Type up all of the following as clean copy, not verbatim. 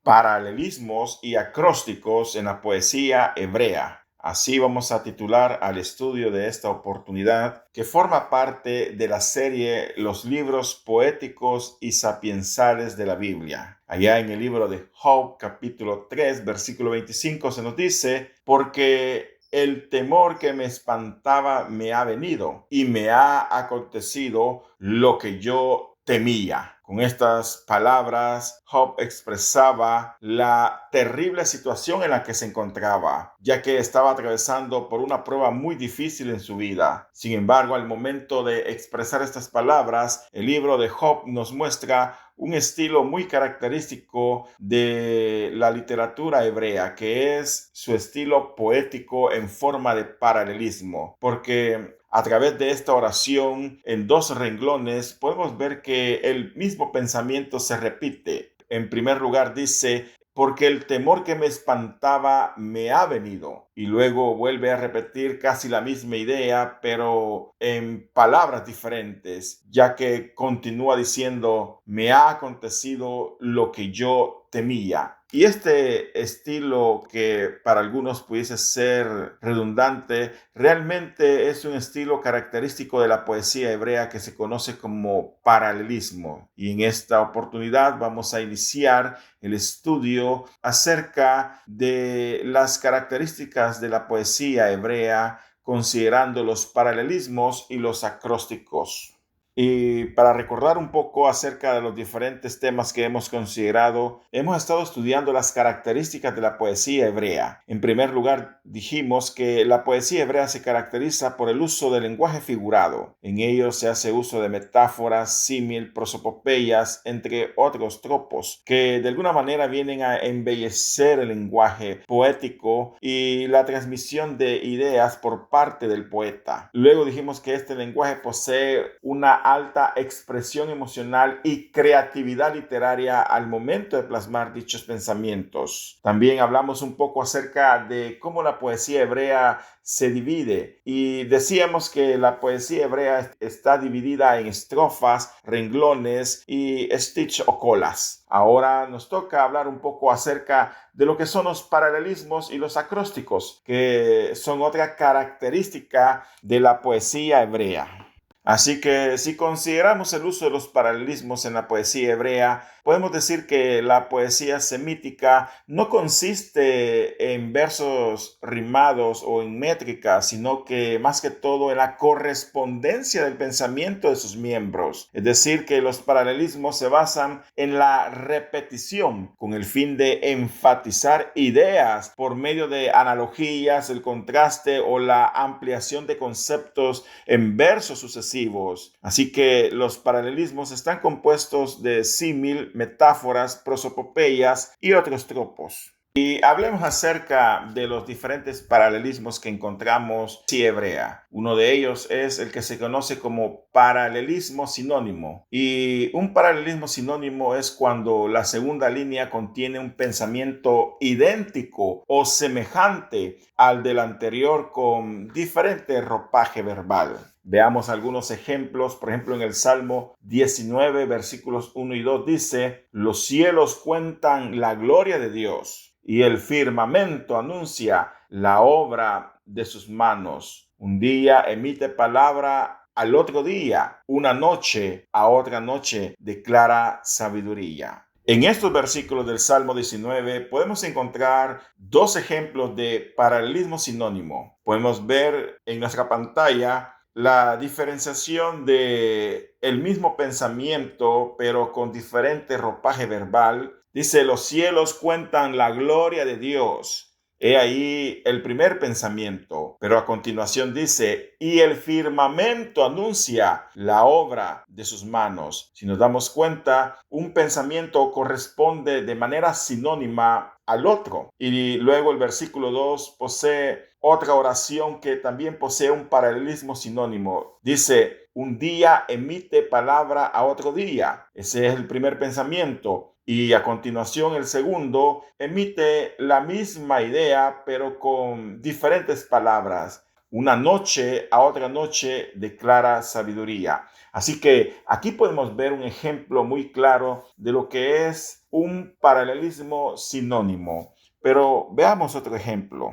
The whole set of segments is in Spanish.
Paralelismos y acrósticos en la poesía hebrea. Así vamos a titular al estudio de esta oportunidad, que forma parte de la serie Los libros poéticos y sapiensales de la Biblia. Allá en el libro de Job, capítulo 3, versículo 25, se nos dice: porque el temor que me espantaba me ha venido y me ha acontecido lo que yo temía. Con estas palabras, Job expresaba la terrible situación en la que se encontraba, ya que estaba atravesando por una prueba muy difícil en su vida. Sin embargo, al momento de expresar estas palabras, el libro de Job nos muestra un estilo muy característico de la literatura hebrea, que es su estilo poético en forma de paralelismo, porque a través de esta oración, en dos renglones, podemos ver que el mismo pensamiento se repite. En primer lugar dice: porque el temor que me espantaba me ha venido. Y luego vuelve a repetir casi la misma idea, pero en palabras diferentes, ya que continúa diciendo: me ha acontecido lo que yo temía. Y este estilo, que para algunos pudiese ser redundante, realmente es un estilo característico de la poesía hebrea que se conoce como paralelismo. Y en esta oportunidad vamos a iniciar el estudio acerca de las características de la poesía hebrea, considerando los paralelismos y los acrósticos. Y para recordar un poco acerca de los diferentes temas que hemos considerado, hemos estado estudiando las características de la poesía hebrea. En primer lugar, dijimos que la poesía hebrea se caracteriza por el uso del lenguaje figurado. En ello se hace uso de metáforas, símil, prosopopeyas, entre otros tropos, que de alguna manera vienen a embellecer el lenguaje poético y la transmisión de ideas por parte del poeta. Luego dijimos que este lenguaje posee una alta expresión emocional y creatividad literaria al momento de plasmar dichos pensamientos. También hablamos un poco acerca de cómo la poesía hebrea se divide, y decíamos que la poesía hebrea está dividida en estrofas, renglones y stitch o colas. Ahora nos toca hablar un poco acerca de lo que son los paralelismos y los acrósticos, que son otra característica de la poesía hebrea. Así que si consideramos el uso de los paralelismos en la poesía hebrea, podemos decir que la poesía semítica no consiste en versos rimados o en métrica, sino que más que todo en la correspondencia del pensamiento de sus miembros. Es decir, que los paralelismos se basan en la repetición con el fin de enfatizar ideas por medio de analogías, el contraste o la ampliación de conceptos en versos sucesivos. Así que los paralelismos están compuestos de símil, metáforas, prosopopeyas y otros tropos. Y hablemos acerca de los diferentes paralelismos que encontramos en hebrea. Uno de ellos es el que se conoce como paralelismo sinónimo. Y un paralelismo sinónimo es cuando la segunda línea contiene un pensamiento idéntico o semejante al del anterior con diferente ropaje verbal. Veamos algunos ejemplos. Por ejemplo, en el Salmo 19, versículos 1 y 2 dice: los cielos cuentan la gloria de Dios y el firmamento anuncia la obra de sus manos. Un día emite palabra al otro día, una noche a otra noche declara sabiduría. En estos versículos del Salmo 19 podemos encontrar dos ejemplos de paralelismo sinónimo. Podemos ver en nuestra pantalla la diferenciación de el mismo pensamiento, pero con diferente ropaje verbal. Dice: los cielos cuentan la gloria de Dios. He ahí el primer pensamiento, pero a continuación dice: y el firmamento anuncia la obra de sus manos. Si nos damos cuenta, un pensamiento corresponde de manera sinónima al otro. Y luego el versículo 2 posee otra oración que también posee un paralelismo sinónimo. Dice: un día emite palabra a otro día. Ese es el primer pensamiento. Y a continuación el segundo emite la misma idea, pero con diferentes palabras. Una noche a otra noche declara sabiduría. Así que aquí podemos ver un ejemplo muy claro de lo que es un paralelismo sinónimo. Pero veamos otro ejemplo.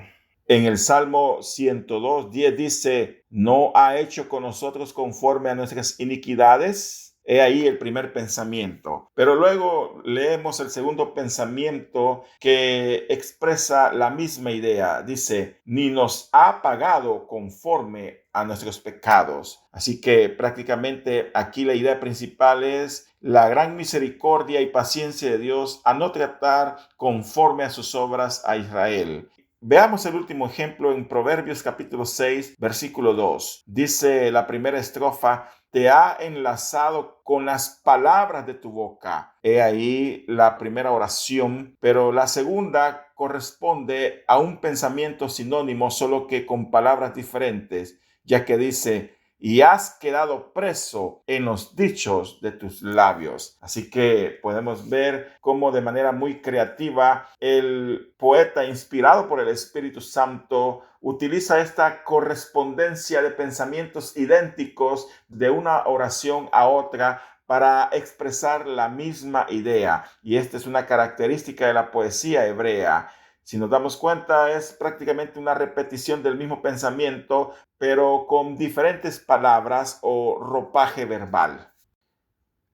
En el Salmo 102:10 dice, ¿no ha hecho con nosotros conforme a nuestras iniquidades? He ahí el primer pensamiento. Pero luego leemos el segundo pensamiento que expresa la misma idea. Dice, ni nos ha pagado conforme a nuestros pecados. Así que prácticamente aquí la idea principal es la gran misericordia y paciencia de Dios a no tratar conforme a sus obras a Israel. Veamos el último ejemplo en Proverbios capítulo 6, versículo 2. Dice la primera estrofa, te ha enlazado con las palabras de tu boca. He ahí la primera oración, pero la segunda corresponde a un pensamiento sinónimo, solo que con palabras diferentes, ya que dice, y has quedado preso en los dichos de tus labios. Así que podemos ver cómo de manera muy creativa el poeta, inspirado por el Espíritu Santo, utiliza esta correspondencia de pensamientos idénticos de una oración a otra para expresar la misma idea. Y esta es una característica de la poesía hebrea. Si nos damos cuenta, es prácticamente una repetición del mismo pensamiento, pero con diferentes palabras o ropaje verbal.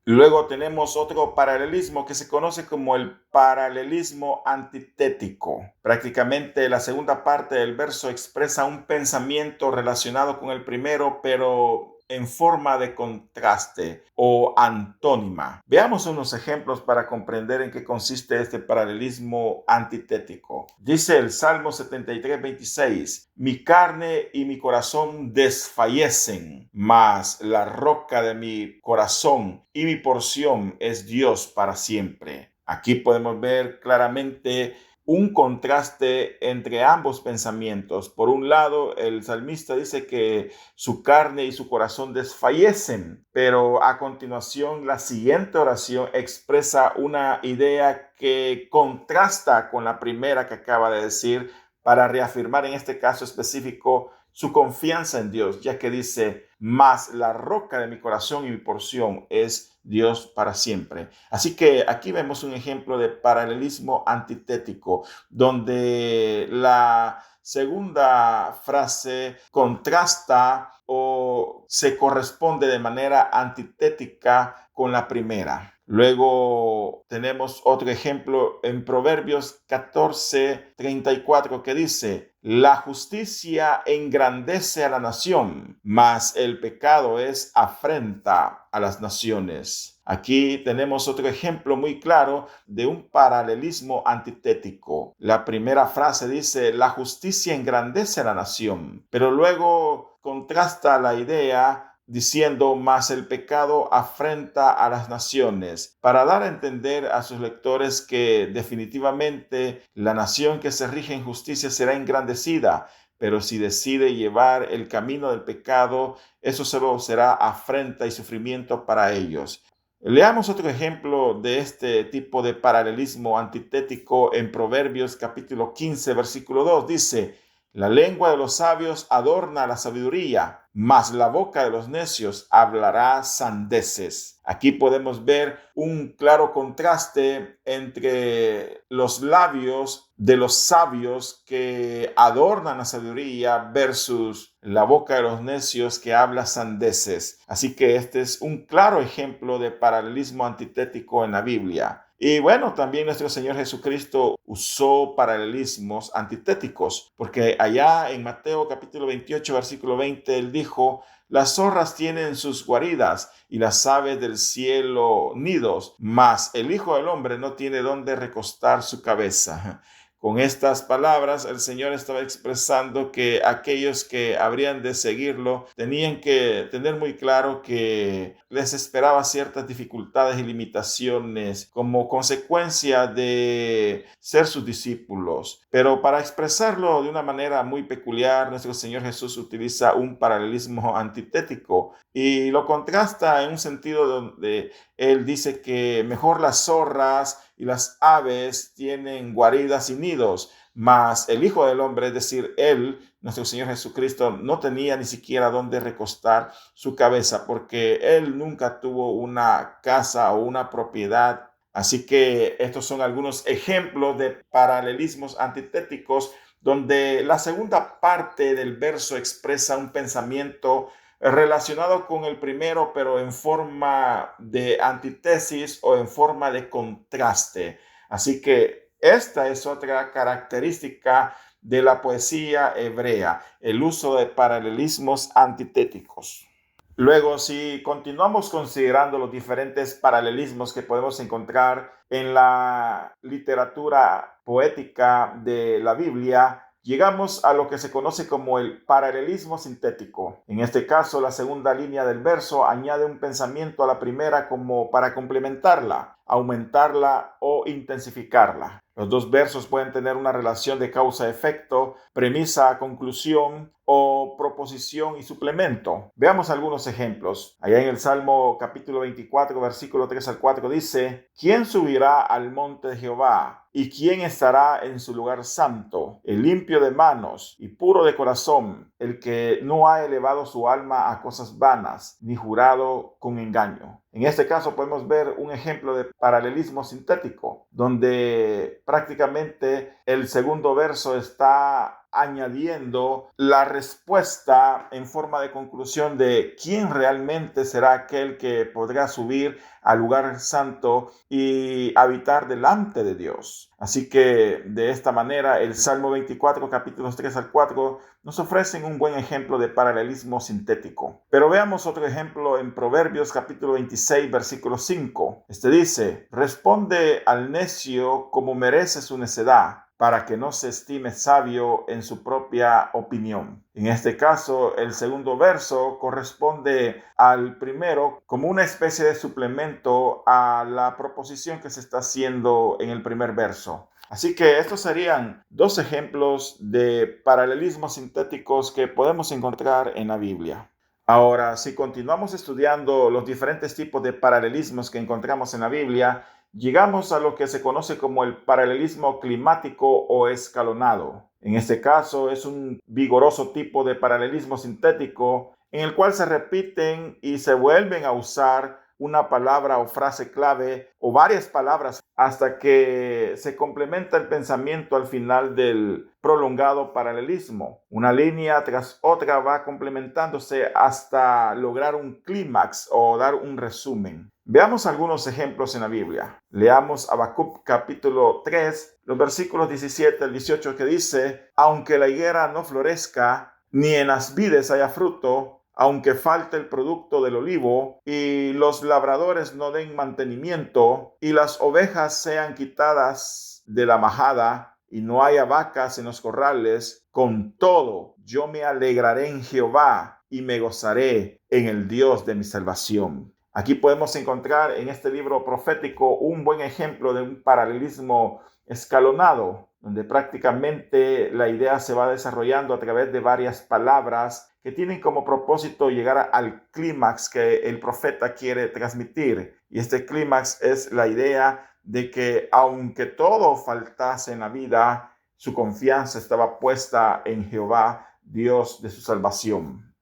Luego tenemos otro paralelismo que se conoce como el paralelismo antitético. Prácticamente la segunda parte del verso expresa un pensamiento relacionado con el primero, pero en forma de contraste o antónima. Veamos unos ejemplos para comprender en qué consiste este paralelismo antitético. Dice el Salmo 73:26, mi carne y mi corazón desfallecen, mas la roca de mi corazón y mi porción es Dios para siempre. Aquí podemos ver claramente un contraste entre ambos pensamientos. Por un lado, el salmista dice que su carne y su corazón desfallecen, pero a continuación la siguiente oración expresa una idea que contrasta con la primera que acaba de decir para reafirmar en este caso específico su confianza en Dios, ya que dice, mas la roca de mi corazón y mi porción es Dios para siempre. Así que aquí vemos un ejemplo de paralelismo antitético, donde la segunda frase contrasta o se corresponde de manera antitética con la primera. Luego tenemos otro ejemplo en Proverbios 14:34 que dice, la justicia engrandece a la nación, mas el pecado es afrenta a las naciones. Aquí tenemos otro ejemplo muy claro de un paralelismo antitético. La primera frase dice, la justicia engrandece a la nación, pero luego contrasta la idea diciendo, mas el pecado afrenta a las naciones, para dar a entender a sus lectores que definitivamente la nación que se rige en justicia será engrandecida, pero si decide llevar el camino del pecado, eso solo será afrenta y sufrimiento para ellos. Leamos otro ejemplo de este tipo de paralelismo antitético en Proverbios capítulo 15, versículo 2. Dice, la lengua de los sabios adorna la sabiduría, mas la boca de los necios hablará sandeces. Aquí podemos ver un claro contraste entre los labios de los sabios que adornan la sabiduría versus la boca de los necios que habla sandeces. Así que este es un claro ejemplo de paralelismo antitético en la Biblia. Y bueno, también nuestro Señor Jesucristo usó paralelismos antitéticos, porque allá en Mateo capítulo 28, versículo 20, él dijo, las zorras tienen sus guaridas y las aves del cielo nidos, mas el Hijo del Hombre no tiene dónde recostar su cabeza. Con estas palabras, el Señor estaba expresando que aquellos que habrían de seguirlo tenían que tener muy claro que les esperaba ciertas dificultades y limitaciones como consecuencia de ser sus discípulos. Pero para expresarlo de una manera muy peculiar, nuestro Señor Jesús utiliza un paralelismo antitético y lo contrasta en un sentido donde él dice que mejor las zorras y las aves tienen guaridas y nidos, mas el Hijo del Hombre, es decir, él, nuestro Señor Jesucristo no tenía ni siquiera dónde recostar su cabeza, porque Él nunca tuvo una casa o una propiedad. Así que estos son algunos ejemplos de paralelismos antitéticos, donde la segunda parte del verso expresa un pensamiento relacionado con el primero, pero en forma de antítesis o en forma de contraste. Así que esta es otra característica de la poesía hebrea, el uso de paralelismos antitéticos. Luego, si continuamos considerando los diferentes paralelismos que podemos encontrar en la literatura poética de la Biblia, llegamos a lo que se conoce como el paralelismo sintético. En este caso, la segunda línea del verso añade un pensamiento a la primera como para complementarla, aumentarla o intensificarla. Los dos versos pueden tener una relación de causa-efecto, premisa a conclusión o proposición y suplemento. Veamos algunos ejemplos. Allá en el Salmo capítulo 24, versículo 3 al 4 dice: ¿Quién subirá al monte de Jehová? ¿Y quién estará en su lugar santo? El limpio de manos y puro de corazón, el que no ha elevado su alma a cosas vanas, ni jurado con engaño. En este caso podemos ver un ejemplo de paralelismo sintético, donde prácticamente el segundo verso está añadiendo la respuesta en forma de conclusión de quién realmente será aquel que podrá subir al lugar santo y habitar delante de Dios. Así que de esta manera el Salmo 24, capítulos 3 al 4 nos ofrecen un buen ejemplo de paralelismo sintético. Pero veamos otro ejemplo en Proverbios capítulo 26, versículo 5. Este dice: responde al necio como merece su necedad, para que no se estime sabio en su propia opinión. En este caso, el segundo verso corresponde al primero como una especie de suplemento a la proposición que se está haciendo en el primer verso. Así que estos serían dos ejemplos de paralelismos sintéticos que podemos encontrar en la Biblia. Ahora, si continuamos estudiando los diferentes tipos de paralelismos que encontramos en la Biblia, llegamos a lo que se conoce como el paralelismo climático o escalonado. En este caso es un vigoroso tipo de paralelismo sintético en el cual se repiten y se vuelven a usar una palabra o frase clave o varias palabras hasta que se complementa el pensamiento al final del prolongado paralelismo. Una línea tras otra va complementándose hasta lograr un clímax o dar un resumen. Veamos algunos ejemplos en la Biblia. Leamos Habacuc capítulo 3, los versículos 17 al 18 que dice: aunque la higuera no florezca, ni en las vides haya fruto, aunque falte el producto del olivo, y los labradores no den mantenimiento, y las ovejas sean quitadas de la majada, y no haya vacas en los corrales, con todo yo me alegraré en Jehová, y me gozaré en el Dios de mi salvación. Aquí podemos encontrar en este libro profético un buen ejemplo de un paralelismo escalonado, donde prácticamente la idea se va desarrollando a través de varias palabras que tienen como propósito llegar al clímax que el profeta quiere transmitir. Y este clímax es la idea de que aunque todo faltase en la vida, su confianza estaba puesta en Jehová, Dios de su salvación.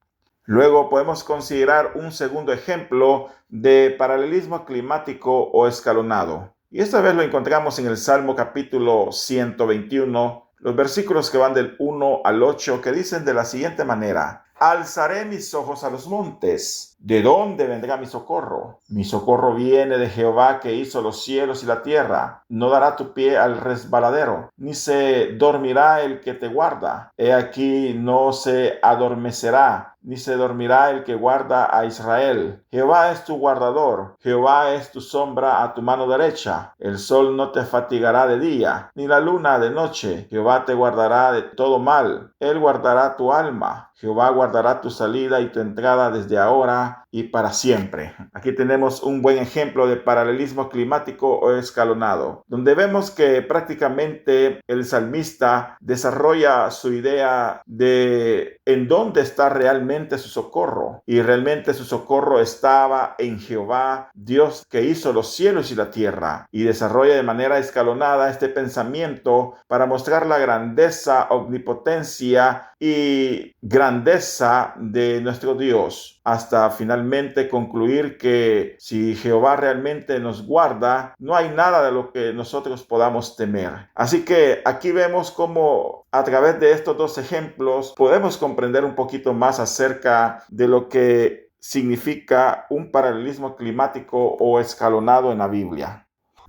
Luego podemos considerar un segundo ejemplo de paralelismo climático o escalonado. Y esta vez lo encontramos en el Salmo capítulo 121, los versículos que van del 1 al 8, que dicen de la siguiente manera: alzaré mis ojos a los montes. ¿De dónde vendrá mi socorro? Mi socorro viene de Jehová, que hizo los cielos y la tierra. No dará tu pie al resbaladero, ni se dormirá el que te guarda. He aquí, no se adormecerá, ni se dormirá el que guarda a Israel. Jehová es tu guardador, Jehová es tu sombra a tu mano derecha. El sol no te fatigará de día, ni la luna de noche. Jehová te guardará de todo mal. Él guardará tu alma. Jehová guardará tu salida y tu entrada desde ahora y para siempre. Aquí tenemos un buen ejemplo de paralelismo climático o escalonado, donde vemos que prácticamente el salmista desarrolla su idea de en dónde está realmente su socorro. Y realmente su socorro estaba en Jehová, Dios que hizo los cielos y la tierra. Y desarrolla de manera escalonada este pensamiento para mostrar la grandeza, omnipotencia y grandeza de nuestro Dios, hasta finalmente concluir que si Jehová realmente nos guarda, no hay nada de lo que nosotros podamos temer. Así que aquí vemos cómo a través de estos dos ejemplos podemos comprender un poquito más acerca de lo que significa un paralelismo climático o escalonado en la Biblia.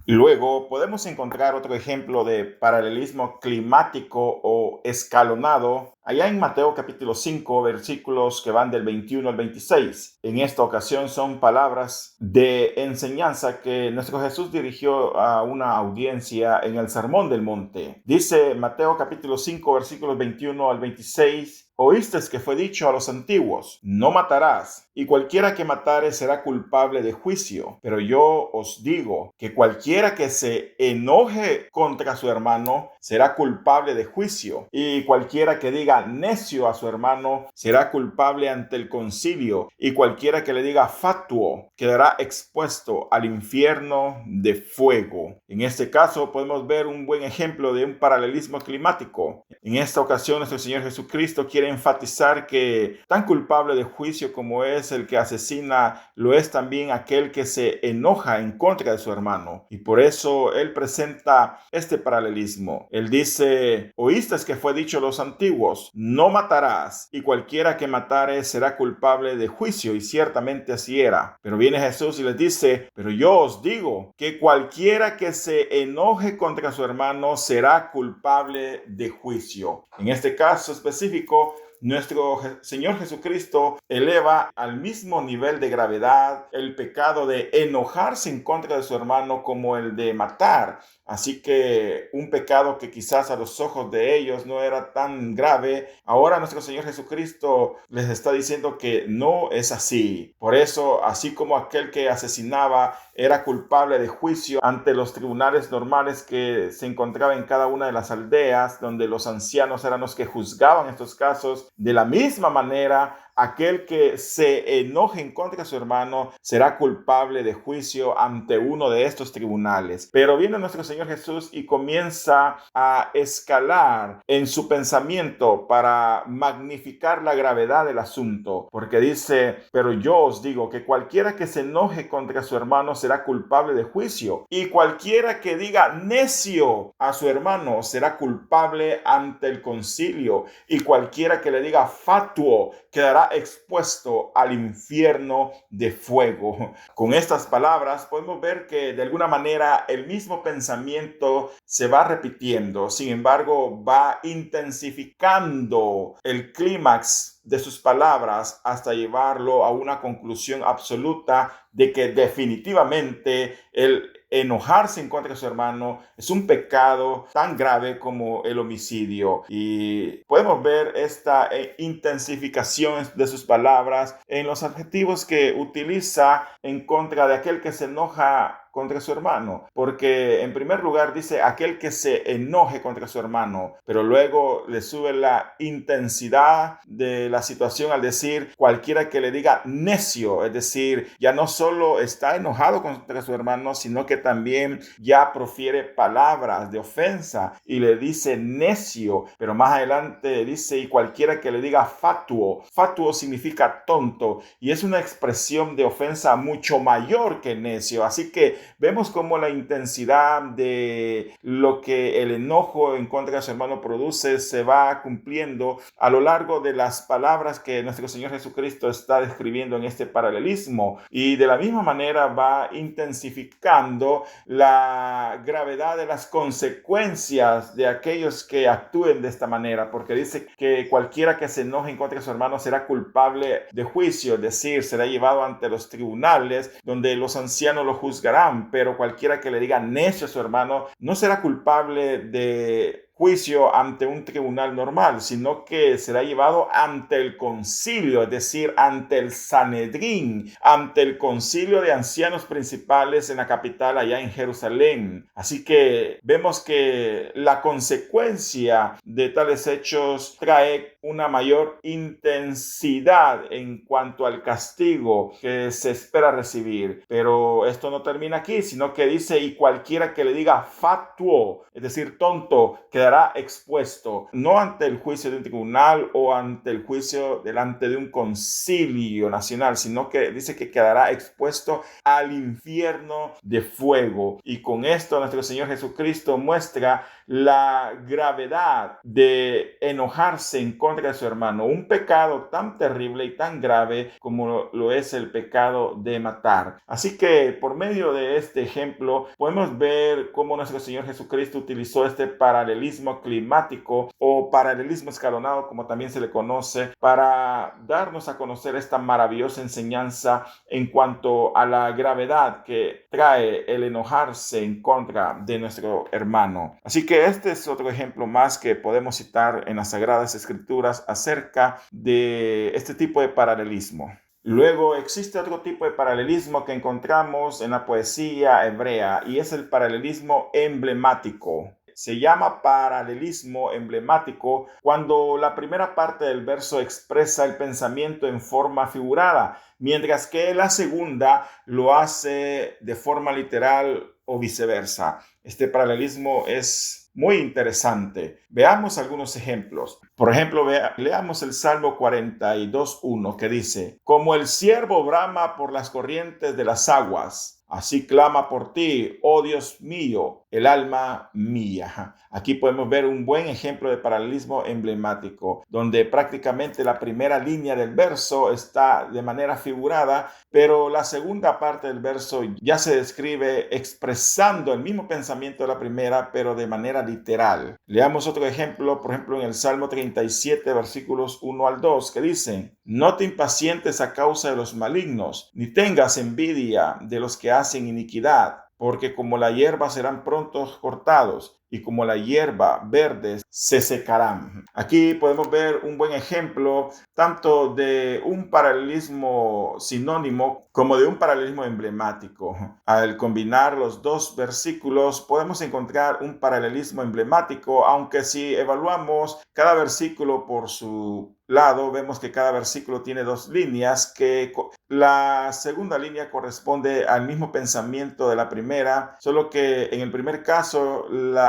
Luego podemos encontrar otro ejemplo de paralelismo climático o escalonado allá en Mateo capítulo 5, versículos que van del 21 al 26. En esta ocasión son palabras de enseñanza que nuestro Jesús dirigió a una audiencia en el Sermón del Monte. Dice Mateo capítulo 5, versículos 21 al 26. Oísteis que fue dicho a los antiguos, no matarás, y cualquiera que matare será culpable de juicio. Pero yo os digo que cualquiera que se enoje contra su hermano será culpable de juicio, y cualquiera que diga necio a su hermano será culpable ante el concilio, y cualquiera que le diga fatuo quedará expuesto al infierno de fuego. En este caso podemos ver un buen ejemplo de un paralelismo climático. En esta ocasión nuestro Señor Jesucristo quiere enfatizar que tan culpable de juicio como es el que asesina, lo es también aquel que se enoja en contra de su hermano. Y por eso él presenta este paralelismo. Él dice, oísteis que fue dicho a los antiguos, no matarás, y cualquiera que matare será culpable de juicio, y ciertamente así era. Pero viene Jesús y les dice, pero yo os digo que cualquiera que se enoje contra su hermano será culpable de juicio. En este caso específico, nuestro Señor Jesucristo eleva al mismo nivel de gravedad el pecado de enojarse en contra de su hermano como el de matar. Así que un pecado que quizás a los ojos de ellos no era tan grave, ahora nuestro Señor Jesucristo les está diciendo que no es así. Por eso, así como aquel que asesinaba era culpable de juicio ante los tribunales normales que se encontraban en cada una de las aldeas, donde los ancianos eran los que juzgaban estos casos, de la misma manera, aquel que se enoje en contra de su hermano será culpable de juicio ante uno de estos tribunales. Pero viene nuestro Señor Jesús y comienza a escalar en su pensamiento para magnificar la gravedad del asunto, porque dice, pero yo os digo que cualquiera que se enoje contra su hermano será culpable de juicio, y cualquiera que diga necio a su hermano será culpable ante el concilio, y cualquiera que le diga fatuo quedará expuesto al infierno de fuego. Con estas palabras podemos ver que de alguna manera el mismo pensamiento se va repitiendo, sin embargo va intensificando el clímax de sus palabras hasta llevarlo a una conclusión absoluta de que definitivamente el enojarse en contra de su hermano es un pecado tan grave como el homicidio. Y podemos ver esta intensificación de sus palabras en los adjetivos que utiliza en contra de aquel que se enoja contra su hermano, porque en primer lugar dice aquel que se enoje contra su hermano, pero luego le sube la intensidad de la situación al decir cualquiera que le diga necio, es decir, ya no solo está enojado contra su hermano, sino que también ya profiere palabras de ofensa y le dice necio, pero más adelante dice y cualquiera que le diga fatuo. Fatuo significa tonto y es una expresión de ofensa mucho mayor que necio, así que vemos cómo la intensidad de lo que el enojo en contra de su hermano produce se va cumpliendo a lo largo de las palabras que nuestro Señor Jesucristo está describiendo en este paralelismo, y de la misma manera va intensificando la gravedad de las consecuencias de aquellos que actúen de esta manera, porque dice que cualquiera que se enoje en contra de su hermano será culpable de juicio, es decir, será llevado ante los tribunales donde los ancianos lo juzgarán, pero cualquiera que le diga necio a su hermano no será culpable de juicio ante un tribunal normal, sino que será llevado ante el concilio, es decir, ante el Sanedrín, ante el concilio de ancianos principales en la capital allá en Jerusalén. Así que vemos que la consecuencia de tales hechos trae una mayor intensidad en cuanto al castigo que se espera recibir. Pero esto no termina aquí, sino que dice, y cualquiera que le diga fatuo, es decir, tonto, quedará expuesto, no ante el juicio de un tribunal o ante el juicio delante de un concilio nacional, sino que dice que quedará expuesto al infierno de fuego. Y con esto nuestro Señor Jesucristo muestra la gravedad de enojarse en contra de su hermano, un pecado tan terrible y tan grave como lo es el pecado de matar. Así que por medio de este ejemplo podemos ver cómo nuestro Señor Jesucristo utilizó este paralelismo climático o paralelismo escalonado, como también se le conoce, para darnos a conocer esta maravillosa enseñanza en cuanto a la gravedad que trae el enojarse en contra de nuestro hermano. Así que este es otro ejemplo más que podemos citar en las Sagradas Escrituras acerca de este tipo de paralelismo. Luego existe otro tipo de paralelismo que encontramos en la poesía hebrea y es el paralelismo emblemático. Se llama paralelismo emblemático cuando la primera parte del verso expresa el pensamiento en forma figurada, mientras que la segunda lo hace de forma literal o viceversa. Este paralelismo es muy interesante. Veamos algunos ejemplos. Por ejemplo, leamos el Salmo 42:1 que dice: Como el ciervo brama por las corrientes de las aguas, así clama por ti, oh Dios mío, el alma mía. Aquí podemos ver un buen ejemplo de paralelismo emblemático, donde prácticamente la primera línea del verso está de manera figurada, pero la segunda parte del verso ya se describe expresando el mismo pensamiento de la primera, pero de manera literal. Leamos otro ejemplo, por ejemplo, en el Salmo 37, versículos 1 al 2, que dicen: No te impacientes a causa de los malignos, ni tengas envidia de los que hacen iniquidad, porque como la hierba serán pronto cortados, y como la hierba verde se secarán. Aquí podemos ver un buen ejemplo tanto de un paralelismo sinónimo como de un paralelismo emblemático. Al combinar los dos versículos podemos encontrar un paralelismo emblemático, aunque si evaluamos cada versículo por su lado, vemos que cada versículo tiene dos líneas, que la segunda línea corresponde al mismo pensamiento de la primera, solo que en el primer caso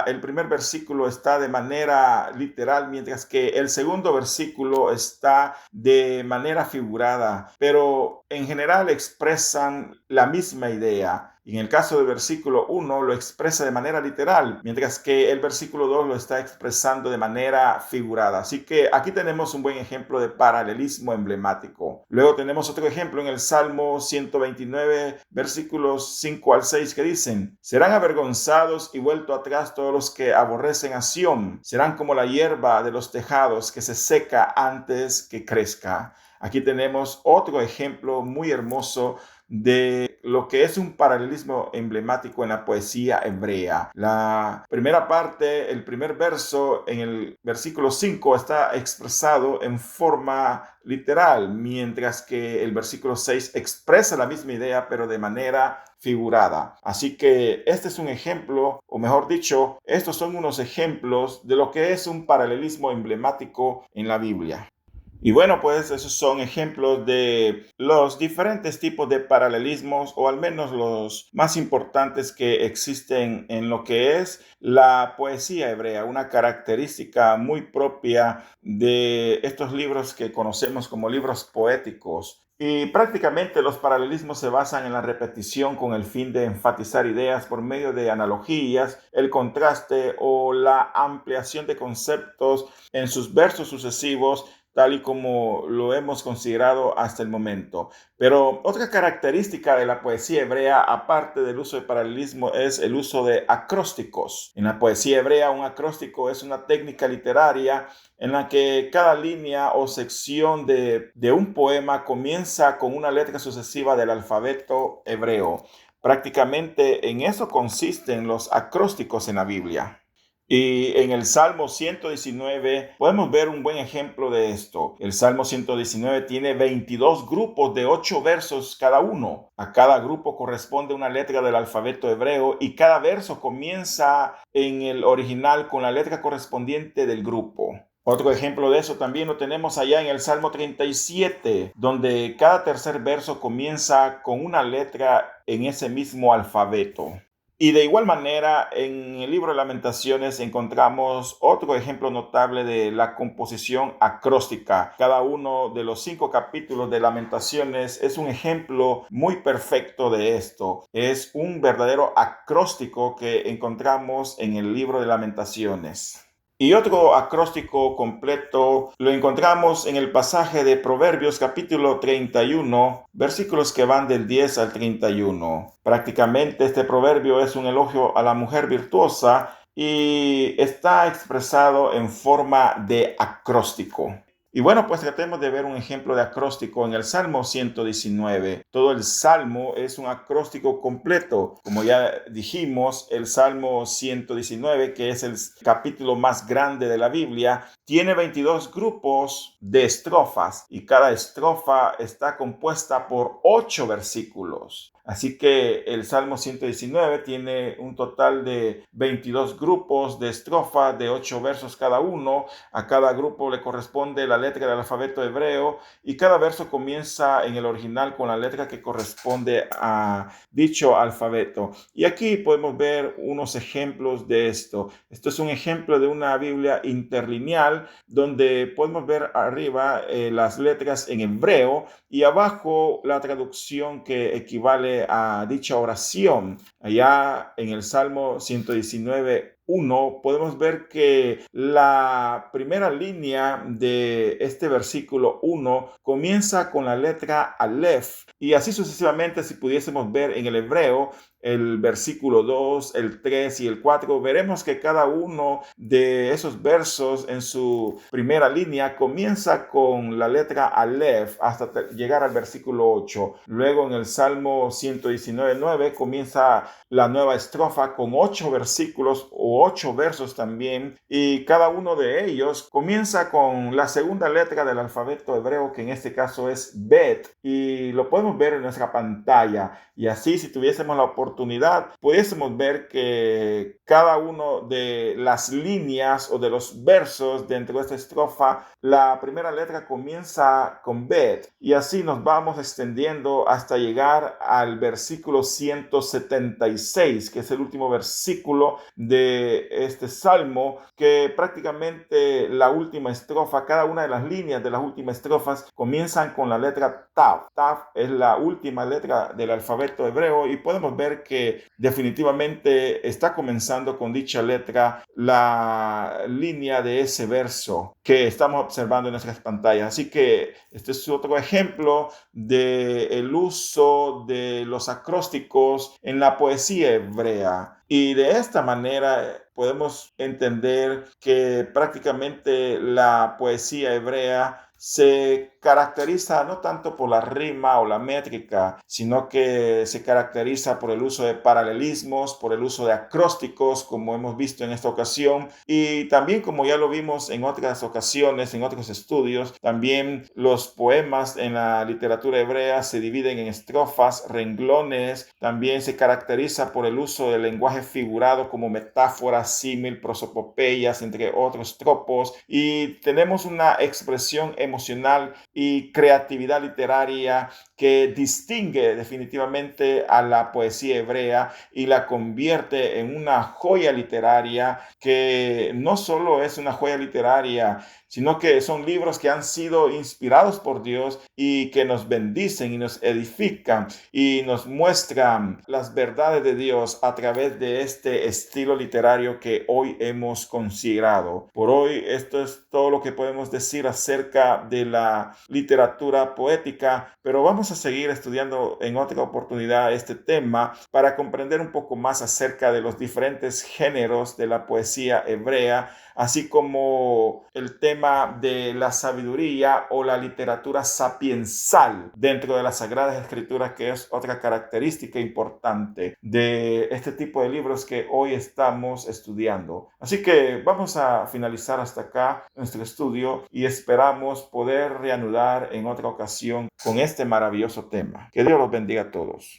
el primer versículo está de manera literal, mientras que el segundo versículo está de manera figurada, pero en general expresan la misma idea. Y en el caso del versículo 1 lo expresa de manera literal, mientras que el versículo 2 lo está expresando de manera figurada. Así que aquí tenemos un buen ejemplo de paralelismo emblemático. Luego tenemos otro ejemplo en el Salmo 129, versículos 5 al 6, que dicen: Serán avergonzados y vuelto atrás todos los que aborrecen a Sión. Serán como la hierba de los tejados que se seca antes que crezca. Aquí tenemos otro ejemplo muy hermoso de lo que es un paralelismo emblemático en la poesía hebrea. La primera parte, el primer verso en el versículo 5 está expresado en forma literal, mientras que el versículo 6 expresa la misma idea pero de manera figurada. Así que este es un ejemplo, o mejor dicho, estos son unos ejemplos de lo que es un paralelismo emblemático en la Biblia. Y bueno, pues esos son ejemplos de los diferentes tipos de paralelismos, o al menos los más importantes que existen en lo que es la poesía hebrea, una característica muy propia de estos libros que conocemos como libros poéticos. Y prácticamente los paralelismos se basan en la repetición con el fin de enfatizar ideas por medio de analogías, el contraste o la ampliación de conceptos en sus versos sucesivos, tal y como lo hemos considerado hasta el momento. Pero otra característica de la poesía hebrea, aparte del uso de paralelismo, es el uso de acrósticos. En la poesía hebrea, un acróstico es una técnica literaria en la que cada línea o sección de un poema comienza con una letra sucesiva del alfabeto hebreo. Prácticamente en eso consisten los acrósticos en la Biblia. Y en el Salmo 119 podemos ver un buen ejemplo de esto. El Salmo 119 tiene 22 grupos de 8 versos cada uno. A cada grupo corresponde una letra del alfabeto hebreo y cada verso comienza en el original con la letra correspondiente del grupo. Otro ejemplo de eso también lo tenemos allá en el Salmo 37, donde cada tercer verso comienza con una letra en ese mismo alfabeto. Y de igual manera, en el libro de Lamentaciones encontramos otro ejemplo notable de la composición acróstica. Cada uno de los 5 capítulos de Lamentaciones es un ejemplo muy perfecto de esto. Es un verdadero acróstico que encontramos en el libro de Lamentaciones. Y otro acróstico completo lo encontramos en el pasaje de Proverbios capítulo 31, versículos que van del 10 al 31. Prácticamente este proverbio es un elogio a la mujer virtuosa y está expresado en forma de acróstico. Y bueno, pues tratemos de ver un ejemplo de acróstico en el Salmo 119. Todo el Salmo es un acróstico completo. Como ya dijimos, el Salmo 119, que es el capítulo más grande de la Biblia, tiene 22 grupos de estrofas y cada estrofa está compuesta por 8 versículos. Así que el Salmo 119 tiene un total de 22 grupos de estrofas de 8 versos cada uno. A cada grupo le corresponde la letra del alfabeto hebreo y cada verso comienza en el original con la letra que corresponde a dicho alfabeto. Y aquí podemos ver unos ejemplos de esto. Esto es un ejemplo de una Biblia interlineal donde podemos ver arriba las letras en hebreo y abajo la traducción que equivale a dicha oración. Allá en el Salmo 119:1 podemos ver que la primera línea de este versículo 1 comienza con la letra Aleph y así sucesivamente. Si pudiésemos ver en el hebreo el versículo 2, el 3 y el 4, veremos que cada uno de esos versos en su primera línea comienza con la letra Aleph hasta llegar al versículo 8. Luego en el Salmo 119:9 comienza la nueva estrofa con 8 versículos o 8 versos también, y cada uno de ellos comienza con la segunda letra del alfabeto hebreo, que en este caso es Bet, y lo podemos ver en nuestra pantalla. Y así, si tuviésemos la oportunidad, pudiésemos ver que cada uno de las líneas o de los versos dentro de esta estrofa, la primera letra comienza con Bet, y así nos vamos extendiendo hasta llegar al versículo 176, que es el último versículo de este salmo, que prácticamente la última estrofa, cada una de las líneas de las últimas estrofas comienzan con la letra Tav. Tav es la última letra del alfabeto hebreo y podemos ver que definitivamente está comenzando con dicha letra la línea de ese verso que estamos observando en nuestras pantallas. Así que este es otro ejemplo del uso de los acrósticos en la poesía hebrea. Y de esta manera podemos entender que prácticamente la poesía hebrea se caracteriza no tanto por la rima o la métrica, sino que se caracteriza por el uso de paralelismos, por el uso de acrósticos, como hemos visto en esta ocasión, y también, como ya lo vimos en otras ocasiones, en otros estudios, también los poemas en la literatura hebrea se dividen en estrofas, renglones. También se caracteriza por el uso del lenguaje figurado como metáforas, símil, prosopopeyas, entre otros tropos, y tenemos una expresión emocional y creatividad literaria que distingue definitivamente a la poesía hebrea y la convierte en una joya literaria, que no solo es una joya literaria, sino que son libros que han sido inspirados por Dios y que nos bendicen y nos edifican y nos muestran las verdades de Dios a través de este estilo literario que hoy hemos considerado. Por hoy, esto es todo lo que podemos decir acerca de la literatura poética, pero vamos a seguir estudiando en otra oportunidad este tema para comprender un poco más acerca de los diferentes géneros de la poesía hebrea, así como el tema de la sabiduría o la literatura sapiensal dentro de las Sagradas Escrituras, que es otra característica importante de este tipo de libros que hoy estamos estudiando. Así que vamos a finalizar hasta acá nuestro estudio y esperamos poder reanudar en otra ocasión con este maravilloso tema. Que Dios los bendiga a todos.